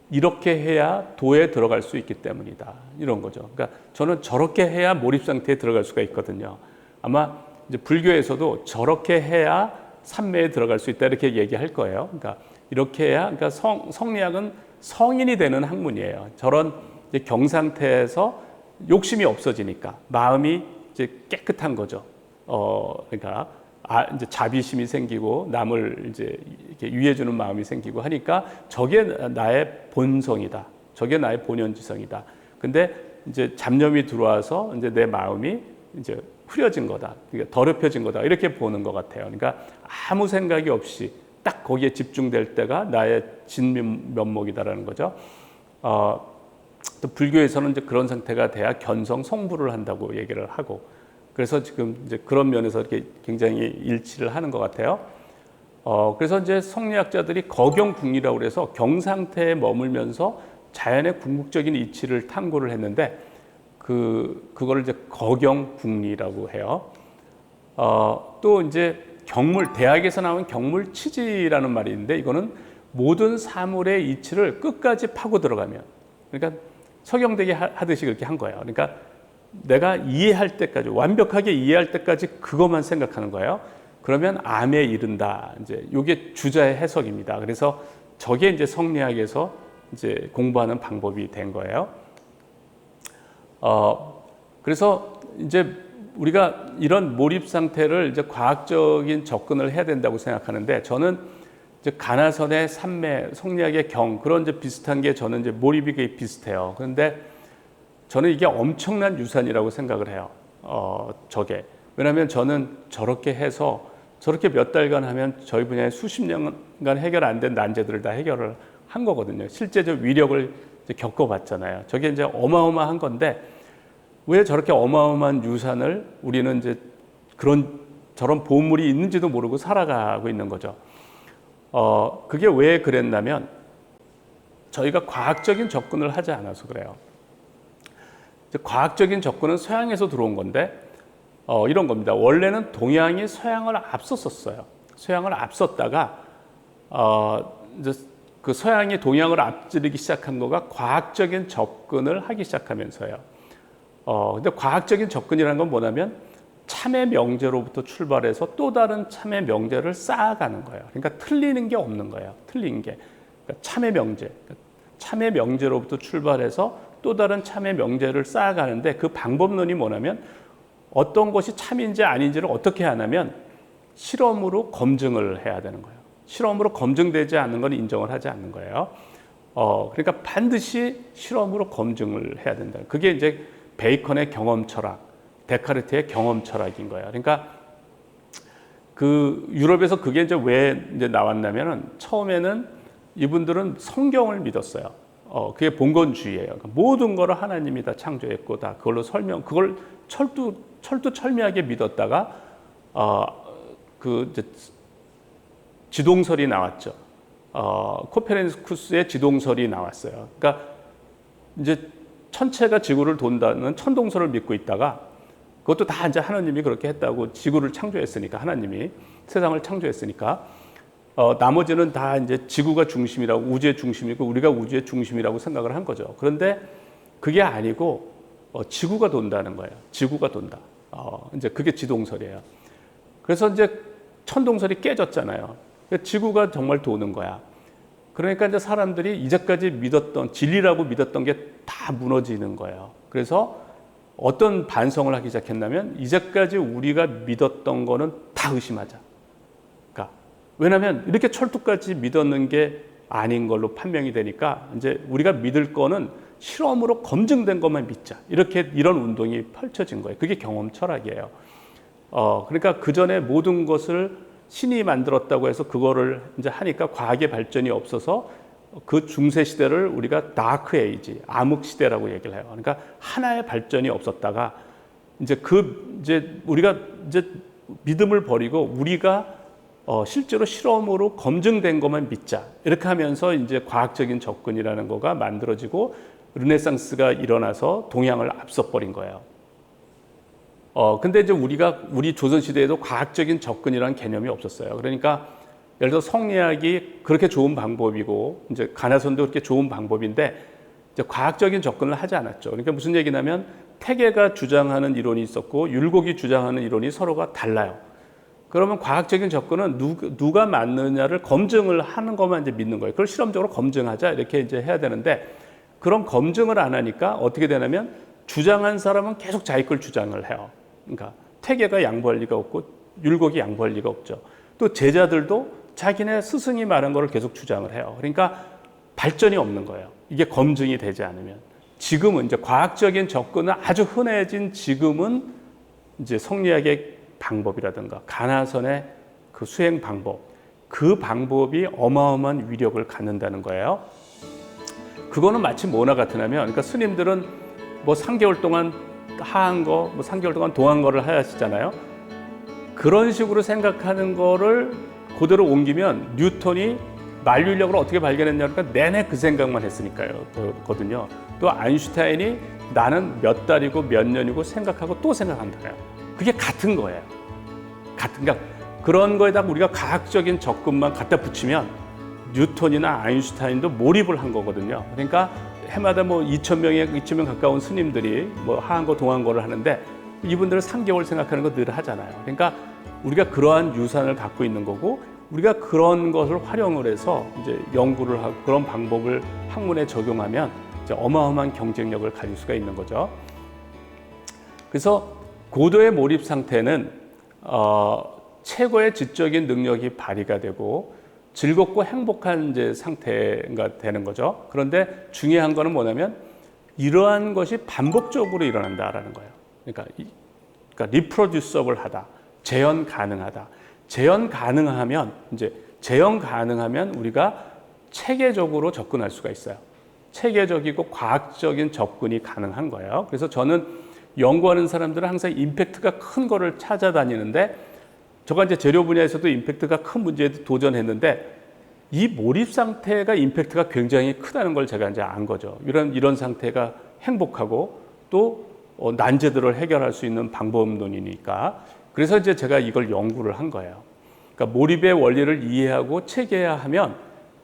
이렇게 해야 도에 들어갈 수 있기 때문이다. 이런 거죠. 그러니까 저는 저렇게 해야 몰입 상태에 들어갈 수가 있거든요. 아마 이제 불교에서도 저렇게 해야 삼매에 들어갈 수 있다 이렇게 얘기할 거예요. 그러니까 이렇게 해야, 그러니까 성리학은 성인이 되는 학문이에요. 저런 이제 경 상태에서 욕심이 없어지니까 마음이 이제 깨끗한 거죠. 그러니까 이제 자비심이 생기고 남을 이제 이렇게 위해주는 마음이 생기고 하니까 저게 나의 본성이다. 저게 나의 본연지성이다. 근데 이제 잡념이 들어와서 이제 내 마음이 이제 흐려진 거다. 그러니까 더럽혀진 거다. 이렇게 보는 것 같아요. 그러니까 아무 생각이 없이 딱 거기에 집중될 때가 나의 진면목이다라는 거죠. 또 불교에서는 이제 그런 상태가 돼야 견성 성불을 한다고 얘기를 하고, 그래서 지금 이제 그런 면에서 이렇게 굉장히 일치를 하는 것 같아요. 그래서 이제 성리학자들이 거경궁리라고 해서 경 상태에 머물면서 자연의 궁극적인 이치를 탐구를 했는데, 그거를 이제 거경궁리라고 해요. 또 이제 대학에서 나온 경물치지라는 말이 있는데, 이거는 모든 사물의 이치를 끝까지 파고 들어가면, 그러니까 서경덕이 하듯이 그렇게 한 거예요. 그러니까 내가 이해할 때까지, 완벽하게 이해할 때까지 그것만 생각하는 거예요. 그러면 암에 이른다. 이제 이게 주자의 해석입니다. 그래서 저게 이제 성리학에서 이제 공부하는 방법이 된 거예요. 그래서 이제 우리가 이런 몰입 상태를 이제 과학적인 접근을 해야 된다고 생각하는데, 저는 이제 가나선의 삼매, 성리학의 경, 그런 이제 비슷한 게 저는 이제 몰입이 비슷해요. 그런데 저는 이게 엄청난 유산이라고 생각을 해요. 저게. 왜냐하면 저는 저렇게 해서 저렇게 몇 달간 하면 저희 분야에 수십 년간 해결 안 된 난제들을 다 해결을 한 거거든요. 실제적 위력을 이제 겪어봤잖아요. 저게 이제 어마어마한 건데, 왜 저렇게 어마어마한 유산을 우리는 이제 저런 보물이 있는지도 모르고 살아가고 있는 거죠. 그게 왜 그랬냐면 저희가 과학적인 접근을 하지 않아서 그래요. 과학적인 접근은 서양에서 들어온 건데, 이런 겁니다. 원래는 동양이 서양을 앞섰었어요. 서양을 앞섰다가 이제 그 서양이 동양을 앞지르기 시작한 거가 과학적인 접근을 하기 시작하면서요. 근데 과학적인 접근이라는 건 뭐냐면 참의 명제로부터 출발해서 또 다른 참의 명제를 쌓아가는 거예요. 그러니까 틀리는 게 없는 거예요. 틀린 게. 그러니까 참의 명제. 참의 명제로부터 출발해서 또 다른 참의 명제를 쌓아가는데, 그 방법론이 뭐냐면 어떤 것이 참인지 아닌지를 어떻게 하냐면 실험으로 검증을 해야 되는 거예요. 실험으로 검증되지 않는 건 인정을 하지 않는 거예요. 그러니까 반드시 실험으로 검증을 해야 된다. 그게 이제 베이컨의 경험 철학, 데카르트의 경험 철학인 거예요. 그러니까 그 유럽에서 그게 이제 왜 이제 나왔냐면은 처음에는 이분들은 성경을 믿었어요. 그게 봉건주의예요. 그러니까 모든 거를 하나님이 다 창조했고 다 그걸로 그걸 철두철미하게 믿었다가 이제 지동설이 나왔죠. 코페르니쿠스의 지동설이 나왔어요. 그러니까 이제 천체가 지구를 돈다는 천동설을 믿고 있다가 그것도 다 이제 하나님이 그렇게 했다고 지구를 창조했으니까 하나님이 세상을 창조했으니까 나머지는 다 이제 지구가 중심이라고 우주의 중심이고 우리가 우주의 중심이라고 생각을 한 거죠. 그런데 그게 아니고 지구가 돈다는 거예요. 지구가 돈다. 이제 그게 지동설이에요. 그래서 이제 천동설이 깨졌잖아요. 지구가 정말 도는 거야. 그러니까 이제 사람들이 이제까지 믿었던 진리라고 믿었던 게 다 무너지는 거예요. 그래서 어떤 반성을 하기 시작했냐면 이제까지 우리가 믿었던 거는 다 의심하자. 그러니까 왜냐하면 이렇게 철두까지 믿었는 게 아닌 걸로 판명이 되니까 이제 우리가 믿을 거는 실험으로 검증된 것만 믿자. 이런 운동이 펼쳐진 거예요. 그게 경험 철학이에요. 그러니까 그 전에 모든 것을 신이 만들었다고 해서 그거를 이제 하니까 과학의 발전이 없어서 그 중세 시대를 우리가 다크 에이지, 암흑 시대라고 얘기를 해요. 그러니까 하나의 발전이 없었다가 이제 우리가 이제 믿음을 버리고 우리가 실제로 실험으로 검증된 것만 믿자. 이렇게 하면서 이제 과학적인 접근이라는 거가 만들어지고 르네상스가 일어나서 동양을 앞서 버린 거예요. 근데 이제 우리 조선시대에도 과학적인 접근이라는 개념이 없었어요. 그러니까 예를 들어 성리학이 그렇게 좋은 방법이고, 이제 가나선도 그렇게 좋은 방법인데, 이제 과학적인 접근을 하지 않았죠. 그러니까 무슨 얘기냐면, 태계가 주장하는 이론이 있었고, 율곡이 주장하는 이론이 서로가 달라요. 그러면 과학적인 접근은 누가 맞느냐를 검증을 하는 것만 이제 믿는 거예요. 그걸 실험적으로 검증하자. 이렇게 이제 해야 되는데, 그런 검증을 안 하니까 어떻게 되냐면, 주장한 사람은 계속 자기 걸 주장을 해요. 그러니까 태계가 양보할 리가 없고 율곡이 양보할 리가 없죠. 또 제자들도 자기네 스승이 말한 거를 계속 주장을 해요. 그러니까 발전이 없는 거예요. 이게 검증이 되지 않으면. 지금은 이제 과학적인 접근은 아주 흔해진 지금은 이제 성리학의 방법이라든가 가나선의 그 수행 방법, 그 방법이 어마어마한 위력을 갖는다는 거예요. 그거는 마치 뭐나 같으냐면, 그러니까 스님들은 뭐 3개월 동안 하한 거, 뭐 3개월 동안 동한 거를 하시잖아요. 그런 식으로 생각하는 거를 그대로 옮기면 뉴턴이 만류인력을 어떻게 발견했냐니까 내내 그 생각만 했으니까요. 거든요. 또 아인슈타인이 나는 몇 달이고 몇 년이고 생각하고 또 생각한다요. 그게 같은 거예요. 그러니까 그런 거에다가 우리가 과학적인 접근만 갖다 붙이면 뉴턴이나 아인슈타인도 몰입을 한 거거든요. 그러니까 해마다 뭐 2,000명 가까운 스님들이 뭐 하한 거 동한 거를 하는데 이분들은 3개월 생각하는 거 늘 하잖아요. 그러니까 우리가 그러한 유산을 갖고 있는 거고 우리가 그런 것을 활용을 해서 이제 연구를 하고 그런 방법을 학문에 적용하면 이제 어마어마한 경쟁력을 가질 수가 있는 거죠. 그래서 고도의 몰입 상태는 최고의 지적인 능력이 발휘가 되고 즐겁고 행복한 이제 상태가 되는 거죠. 그런데 중요한 거는 뭐냐면 이러한 것이 반복적으로 일어난다라는 거예요. 그러니까 리프로듀서블하다, 재현 가능하다. 재현 가능하면 우리가 체계적으로 접근할 수가 있어요. 체계적이고 과학적인 접근이 가능한 거예요. 그래서 저는 연구하는 사람들은 항상 임팩트가 큰 거를 찾아다니는데 저가 이제 재료 분야에서도 임팩트가 큰 문제에 도전했는데 이 몰입 상태가 임팩트가 굉장히 크다는 걸 제가 이제 안 거죠. 이런 상태가 행복하고 또 난제들을 해결할 수 있는 방법론이니까. 그래서 이제 제가 이걸 연구를 한 거예요. 그러니까 몰입의 원리를 이해하고 체계화하면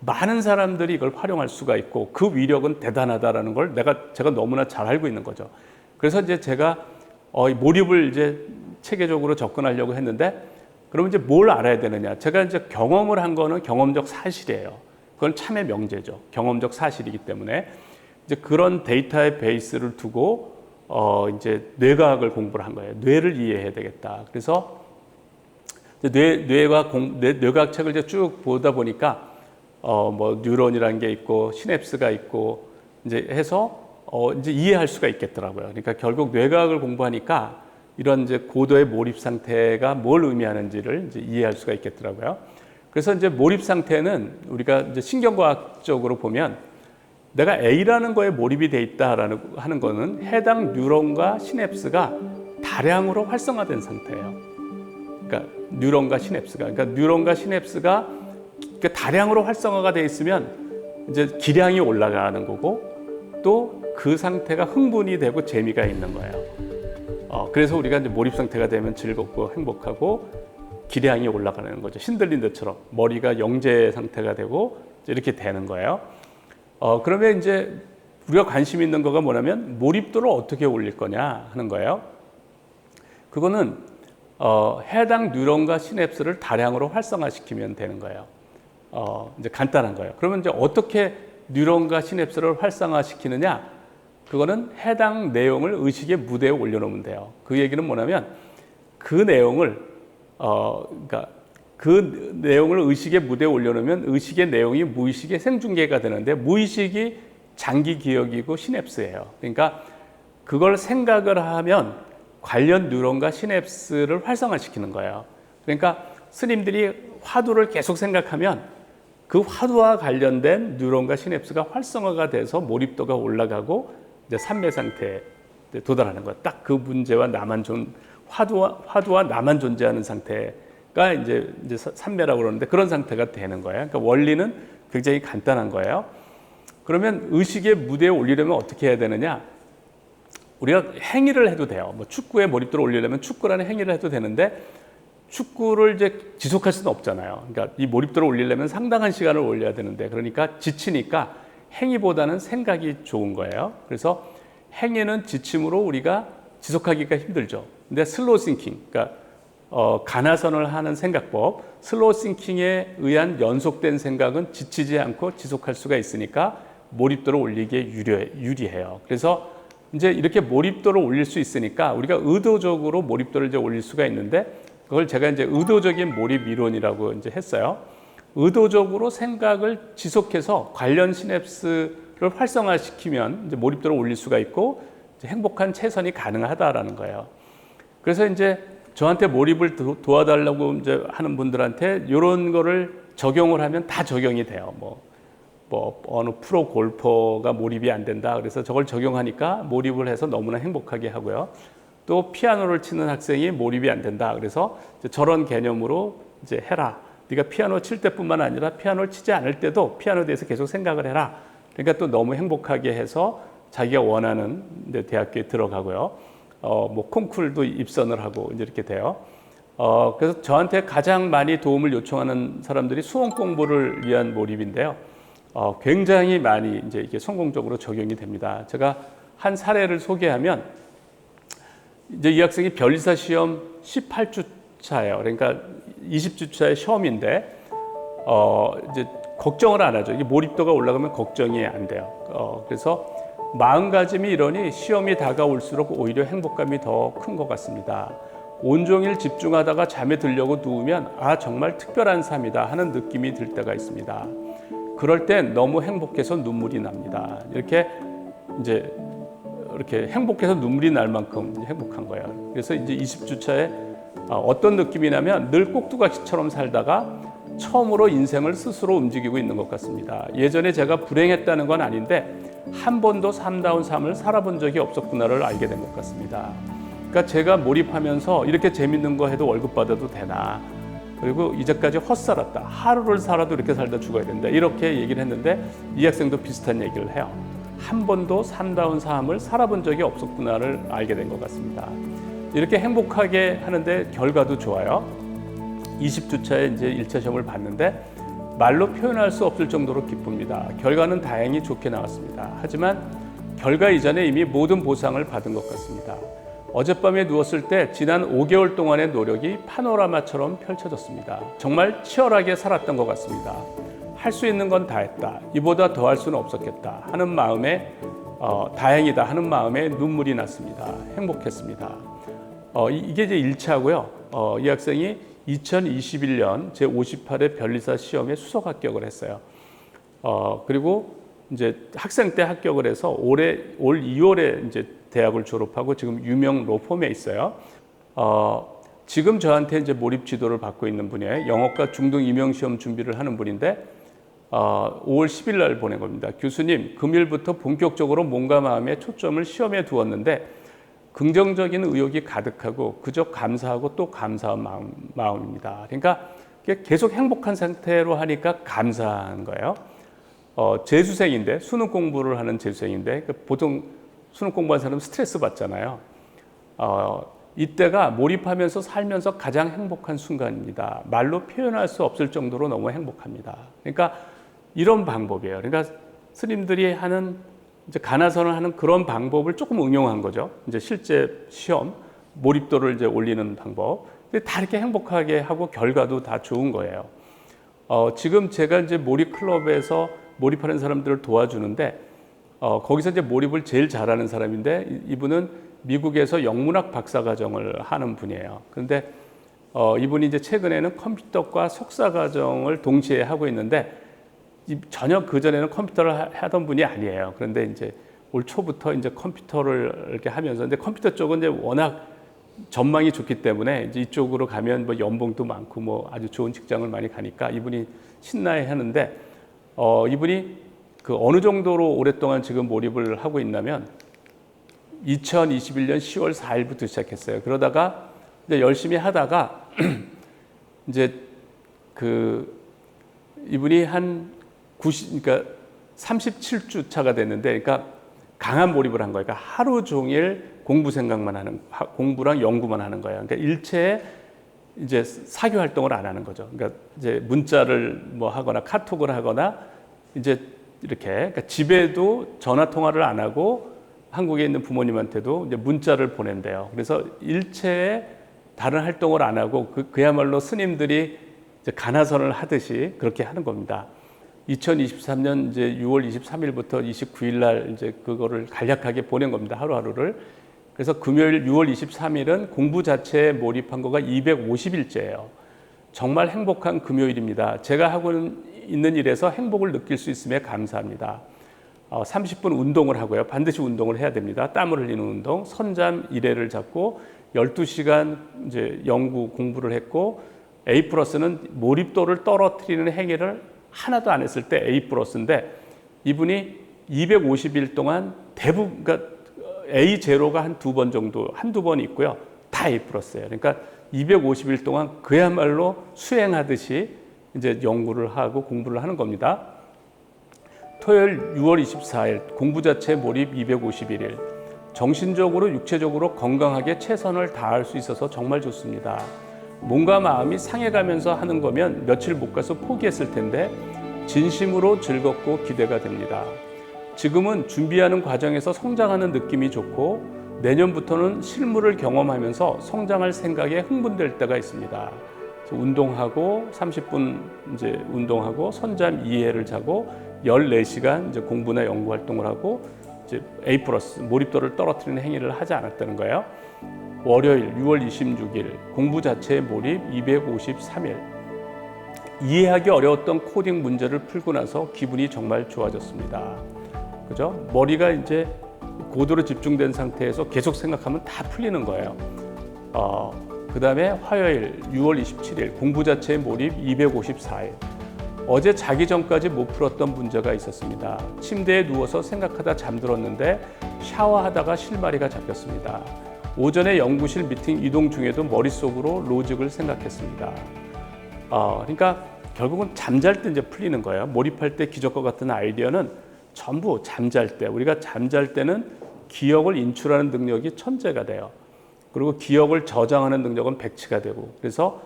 많은 사람들이 이걸 활용할 수가 있고 그 위력은 대단하다라는 걸 제가 너무나 잘 알고 있는 거죠. 그래서 이제 제가 몰입을 이제 체계적으로 접근하려고 했는데 그러면 이제 뭘 알아야 되느냐? 제가 이제 경험을 한 거는 경험적 사실이에요. 그건 참의 명제죠. 경험적 사실이기 때문에 이제 그런 데이터의 베이스를 두고 이제 뇌과학을 공부를 한 거예요. 뇌를 이해해야 되겠다. 그래서 뇌과학 책을 이제 쭉 보다 보니까 뭐 뉴런이라는 게 있고 시냅스가 있고 이제 해서 이제 이해할 수가 있겠더라고요. 그러니까 결국 뇌과학을 공부하니까 이런 이제 고도의 몰입 상태가 뭘 의미하는지를 이제 이해할 수가 있겠더라고요. 그래서 이제 몰입 상태는 우리가 이제 신경과학적으로 보면 내가 A라는 거에 몰입이 돼 있다라는 하는 거는 해당 뉴런과 시냅스가 다량으로 활성화된 상태예요. 그러니까 뉴런과 시냅스가 그러니까 다량으로 활성화가 돼 있으면 이제 기량이 올라가는 거고 또 그 상태가 흥분이 되고 재미가 있는 거예요. 그래서 우리가 이제 몰입 상태가 되면 즐겁고 행복하고 기량이 올라가는 거죠. 신들린 것처럼 머리가 영재 상태가 되고 이렇게 되는 거예요. 그러면 이제 우리가 관심 있는 거가 뭐냐면 몰입도를 어떻게 올릴 거냐 하는 거예요. 그거는 해당 뉴런과 시냅스를 다량으로 활성화시키면 되는 거예요. 이제 간단한 거예요. 그러면 이제 어떻게 뉴런과 시냅스를 활성화시키느냐? 그거는 해당 내용을 의식의 무대에 올려놓으면 돼요. 그 얘기는 뭐냐면 그 내용을 그 내용을 의식의 무대에 올려놓으면 의식의 내용이 무의식의 생중계가 되는데 무의식이 장기 기억이고 시냅스예요. 그러니까 그걸 생각을 하면 관련 뉴런과 시냅스를 활성화시키는 거예요. 그러니까 스님들이 화두를 계속 생각하면 그 화두와 관련된 뉴런과 시냅스가 활성화가 돼서 몰입도가 올라가고 이제 삼매 상태에 도달하는 거예요. 딱 그 문제와 화두와 나만 존재하는 상태가 이제 삼매라고 그러는데 그런 상태가 되는 거예요. 그러니까 원리는 굉장히 간단한 거예요. 그러면 의식의 무대에 올리려면 어떻게 해야 되느냐? 우리가 행위를 해도 돼요. 뭐 축구에 몰입도를 올리려면 축구라는 행위를 해도 되는데 축구를 이제 지속할 수는 없잖아요. 그러니까 이 몰입도를 올리려면 상당한 시간을 올려야 되는데 그러니까 지치니까 행위보다는 생각이 좋은 거예요. 그래서 행위는 지침으로 우리가 지속하기가 힘들죠. 근데 슬로우 싱킹, 그러니까 가나선을 하는 생각법, 슬로우 싱킹에 의한 연속된 생각은 지치지 않고 지속할 수가 있으니까 몰입도를 올리기에 유리해요. 그래서 이제 이렇게 몰입도를 올릴 수 있으니까 우리가 의도적으로 몰입도를 이제 올릴 수가 있는데 그걸 제가 이제 의도적인 몰입 이론이라고 이제 했어요. 의도적으로 생각을 지속해서 관련 시냅스를 활성화시키면 이제 몰입도를 올릴 수가 있고 이제 행복한 체선이 가능하다라는 거예요. 그래서 이제 저한테 몰입을 도와달라고 이제 하는 분들한테 이런 거를 적용을 하면 다 적용이 돼요. 뭐 어느 프로 골퍼가 몰입이 안 된다. 그래서 저걸 적용하니까 몰입을 해서 너무나 행복하게 하고요. 또 피아노를 치는 학생이 몰입이 안 된다. 그래서 저런 개념으로 이제 해라. 네가 피아노 칠 때뿐만 아니라 피아노를 치지 않을 때도 피아노에 대해서 계속 생각을 해라. 그러니까 또 너무 행복하게 해서 자기가 원하는 대학교에 들어가고요. 뭐 콩쿨도 입선을 하고 이제 이렇게 돼요. 그래서 저한테 가장 많이 도움을 요청하는 사람들이 수험 공부를 위한 몰입인데요. 굉장히 많이 이제 이게 성공적으로 적용이 됩니다. 제가 한 사례를 소개하면 이제 이 학생이 변리사 시험 18주 차예요. 그러니까 20주 차의 시험인데 이제 걱정을 안 하죠. 이게 몰입도가 올라가면 걱정이 안 돼요. 그래서 마음가짐이 이러니 시험이 다가올수록 오히려 행복감이 더 큰 것 같습니다. 온종일 집중하다가 잠에 들려고 누우면 아 정말 특별한 삶이다 하는 느낌이 들 때가 있습니다. 그럴 땐 너무 행복해서 눈물이 납니다. 이렇게 행복해서 눈물이 날 만큼 행복한 거예요. 그래서 이제 20주 차에 어떤 느낌이 나면 늘 꼭두각시처럼 살다가 처음으로 인생을 스스로 움직이고 있는 것 같습니다. 예전에 제가 불행했다는 건 아닌데 한 번도 삶다운 삶을 살아본 적이 없었구나를 알게 된 것 같습니다. 그러니까 제가 몰입하면서 이렇게 재밌는 거 해도 월급 받아도 되나, 그리고 이제까지 헛살았다, 하루를 살아도 이렇게 살다 죽어야 된다, 이렇게 얘기를 했는데 이 학생도 비슷한 얘기를 해요. 한 번도 삶다운 삶을 살아본 적이 없었구나를 알게 된 것 같습니다. 이렇게 행복하게 하는데 결과도 좋아요. 20주 차에 이제 1차 시험을 봤는데 말로 표현할 수 없을 정도로 기쁩니다. 결과는 다행히 좋게 나왔습니다. 하지만 결과 이전에 이미 모든 보상을 받은 것 같습니다. 어젯밤에 누웠을 때 지난 5개월 동안의 노력이 파노라마처럼 펼쳐졌습니다. 정말 치열하게 살았던 것 같습니다. 할 수 있는 건 다 했다. 이보다 더 할 수는 없었겠다 하는 마음에 다행이다 하는 마음에 눈물이 났습니다. 행복했습니다. 이게 이제 1차고요. 이 학생이 2021년 제58회 변리사 시험에 수석 합격을 했어요. 그리고 이제 학생 때 합격을 해서 올 2월에 이제 대학을 졸업하고 지금 유명 로펌에 있어요. 지금 저한테 이제 몰입 지도를 받고 있는 분이에요. 영어과 중등 임용 시험 준비를 하는 분인데 5월 10일 날 보낸 겁니다. 교수님, 금일부터 본격적으로 몸과 마음의 초점을 시험에 두었는데 긍정적인 의욕이 가득하고 그저 감사하고 또 감사한 마음입니다. 그러니까 계속 행복한 상태로 하니까 감사한 거예요. 재수생인데 수능 공부를 하는 재수생인데 보통 수능 공부하는 사람은 스트레스 받잖아요. 이때가 몰입하면서 살면서 가장 행복한 순간입니다. 말로 표현할 수 없을 정도로 너무 행복합니다. 그러니까 이런 방법이에요. 그러니까 스님들이 하는 이제 가나선을 하는 그런 방법을 조금 응용한 거죠. 이제 실제 시험 몰입도를 이제 올리는 방법. 근데 다 이렇게 행복하게 하고 결과도 다 좋은 거예요. 지금 제가 이제 몰입 클럽에서 몰입하는 사람들을 도와주는데 거기서 이제 몰입을 제일 잘하는 사람인데 이분은 미국에서 영문학 박사과정을 하는 분이에요. 그런데 이분이 이제 최근에는 컴퓨터과 석사과정을 동시에 하고 있는데 전혀 그전에는 컴퓨터를 하던 분이 아니에요. 그런데 이제 올 초부터 이제 컴퓨터를 이렇게 하면서 근데 컴퓨터 쪽은 이제 워낙 전망이 좋기 때문에 이제 이쪽으로 가면 뭐 연봉도 많고 뭐 아주 좋은 직장을 많이 가니까 이분이 신나해 하는데 이분이 그 어느 정도로 오랫동안 지금 몰입을 하고 있냐면 2021년 10월 4일부터 시작했어요. 그러다가 이제 열심히 하다가 이제 그 이분이 한 90, 그러니까 37주 차가 됐는데, 그러니까 강한 몰입을 한 거예요. 그러니까 하루 종일 공부 생각만 하는, 공부랑 연구만 하는 거예요. 그러니까 일체에 이제 사교 활동을 안 하는 거죠. 그러니까 이제 문자를 뭐 하거나 카톡을 하거나 이제 이렇게 그러니까 집에도 전화 통화를 안 하고 한국에 있는 부모님한테도 이제 문자를 보낸대요. 그래서 일체에 다른 활동을 안 하고 그야말로 스님들이 이제 가나선을 하듯이 그렇게 하는 겁니다. 2023년 이제 6월 23일부터 29일 날 이제 그거를 간략하게 보낸 겁니다. 하루하루를. 그래서 금요일 6월 23일은 공부 자체에 몰입한 거가 250일째예요. 정말 행복한 금요일입니다. 제가 하고 있는 일에서 행복을 느낄 수 있음에 감사합니다. 30분 운동을 하고요. 반드시 운동을 해야 됩니다. 땀을 흘리는 운동. 선잠 1회를 잡고 12시간 이제 연구 공부를 했고 A+는 몰입도를 떨어뜨리는 행위를 하나도 안 했을 때 A+인데 이분이 250일 동안 대부분 그러니까 A0가 한 두 번 정도 한두 번 있고요. 다 A+예요. 그러니까 250일 동안 그야말로 수행하듯이 이제 연구를 하고 공부를 하는 겁니다. 토요일 6월 24일 공부 자체 몰입 251일. 정신적으로 육체적으로 건강하게 최선을 다할 수 있어서 정말 좋습니다. 몸과 마음이 상해가면서 하는 거면 며칠 못 가서 포기했을 텐데 진심으로 즐겁고 기대가 됩니다. 지금은 준비하는 과정에서 성장하는 느낌이 좋고 내년부터는 실물을 경험하면서 성장할 생각에 흥분될 때가 있습니다. 운동하고 30분 이제 운동하고 선잠 2회를 자고 14시간 이제 공부나 연구 활동을 하고 이제 A+ 몰입도를 떨어뜨리는 행위를 하지 않았다는 거예요. 월요일 6월 26일 공부 자체에 몰입 253일. 이해하기 어려웠던 코딩 문제를 풀고 나서 기분이 정말 좋아졌습니다. 그죠? 머리가 이제 고도로 집중된 상태에서 계속 생각하면 다 풀리는 거예요. 그 다음에 화요일 6월 27일 공부 자체에 몰입 254일. 어제 자기 전까지 못 풀었던 문제가 있었습니다. 침대에 누워서 생각하다 잠들었는데 샤워하다가 실마리가 잡혔습니다. 오전에 연구실 미팅 이동 중에도 머릿속으로 로직을 생각했습니다. 그러니까 결국은 잠잘 때 이제 풀리는 거예요. 몰입할 때 기적과 같은 아이디어는 전부 잠잘 때, 우리가 잠잘 때는 기억을 인출하는 능력이 천재가 돼요. 그리고 기억을 저장하는 능력은 백치가 되고, 그래서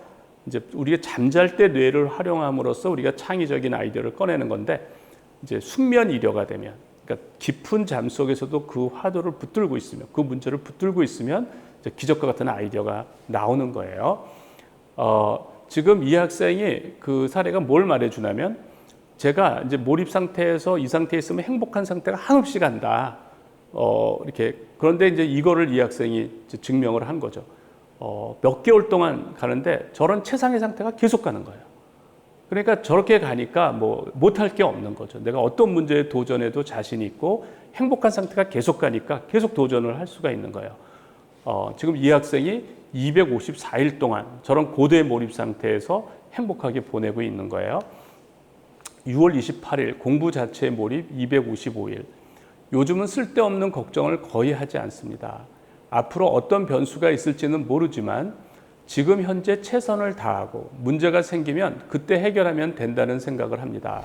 이제 우리가 잠잘 때 뇌를 활용함으로써 우리가 창의적인 아이디어를 꺼내는 건데, 이제 숙면 이려가 되면, 그러니까 깊은 잠 속에서도 그 화두를 붙들고 있으면, 그 문제를 붙들고 있으면 이제 기적과 같은 아이디어가 나오는 거예요. 지금 이 학생이 그 사례가 뭘 말해주냐면, 제가 이제 몰입 상태에서 이 상태에 있으면 행복한 상태가 한없이 간다. 이렇게. 그런데 이제 이거를 이 학생이 이제 증명을 한 거죠. 몇 개월 동안 가는데 저런 최상의 상태가 계속 가는 거예요. 그러니까 저렇게 가니까 뭐 못할 게 없는 거죠. 내가 어떤 문제에 도전해도 자신이 있고 행복한 상태가 계속 가니까 계속 도전을 할 수가 있는 거예요. 지금 이 학생이 254일 동안 저런 고도의 몰입 상태에서 행복하게 보내고 있는 거예요. 6월 28일 공부 자체에 몰입 255일. 요즘은 쓸데없는 걱정을 거의 하지 않습니다. 앞으로 어떤 변수가 있을지는 모르지만 지금 현재 최선을 다하고 문제가 생기면 그때 해결하면 된다는 생각을 합니다.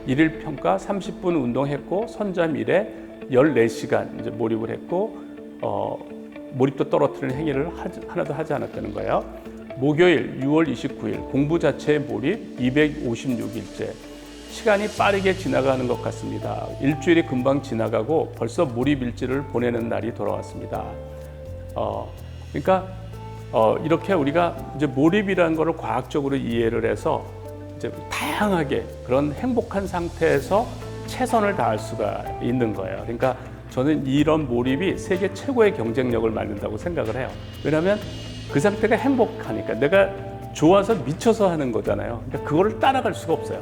일일 평가 30분 운동했고 선잠 1에 14시간 이제 몰입을 했고 몰입도 떨어뜨리는 행위를 하나도 하지 않았다는 거예요. 목요일 6월 29일 공부 자체에 몰입 256일째. 시간이 빠르게 지나가는 것 같습니다. 일주일이 금방 지나가고 벌써 몰입일지를 보내는 날이 돌아왔습니다. 그러니까 이렇게 우리가 이제 몰입이라는 것을 과학적으로 이해를 해서 이제 다양하게 그런 행복한 상태에서 최선을 다할 수가 있는 거예요. 그러니까 저는 이런 몰입이 세계 최고의 경쟁력을 만든다고 생각을 해요. 왜냐하면 그 상태가 행복하니까 내가 좋아서 미쳐서 하는 거잖아요. 그러니까 그거를 따라갈 수가 없어요.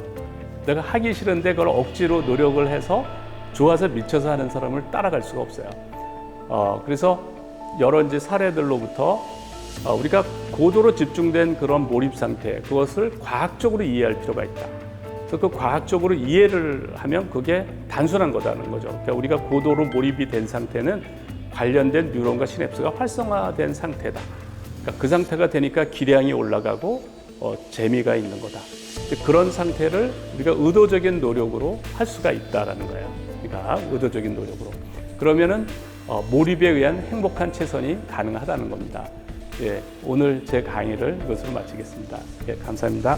내가 하기 싫은데 그걸 억지로 노력을 해서 좋아서 미쳐서 하는 사람을 따라갈 수가 없어요. 그래서 여러 이제 사례들로부터 우리가 고도로 집중된 그런 몰입 상태, 그것을 과학적으로 이해할 필요가 있다. 그래서 그 과학적으로 이해를 하면 그게 단순한 거다는 거죠. 그러니까 우리가 고도로 몰입이 된 상태는 관련된 뉴런과 시냅스가 활성화된 상태다. 그러니까 그 상태가 되니까 기량이 올라가고 재미가 있는 거다. 그런 상태를 우리가 의도적인 노력으로 할 수가 있다라는 거예요. 그러니까 의도적인 노력으로. 그러면은 몰입에 의한 행복한 최선이 가능하다는 겁니다. 예, 오늘 제 강의를 이것으로 마치겠습니다. 예, 감사합니다.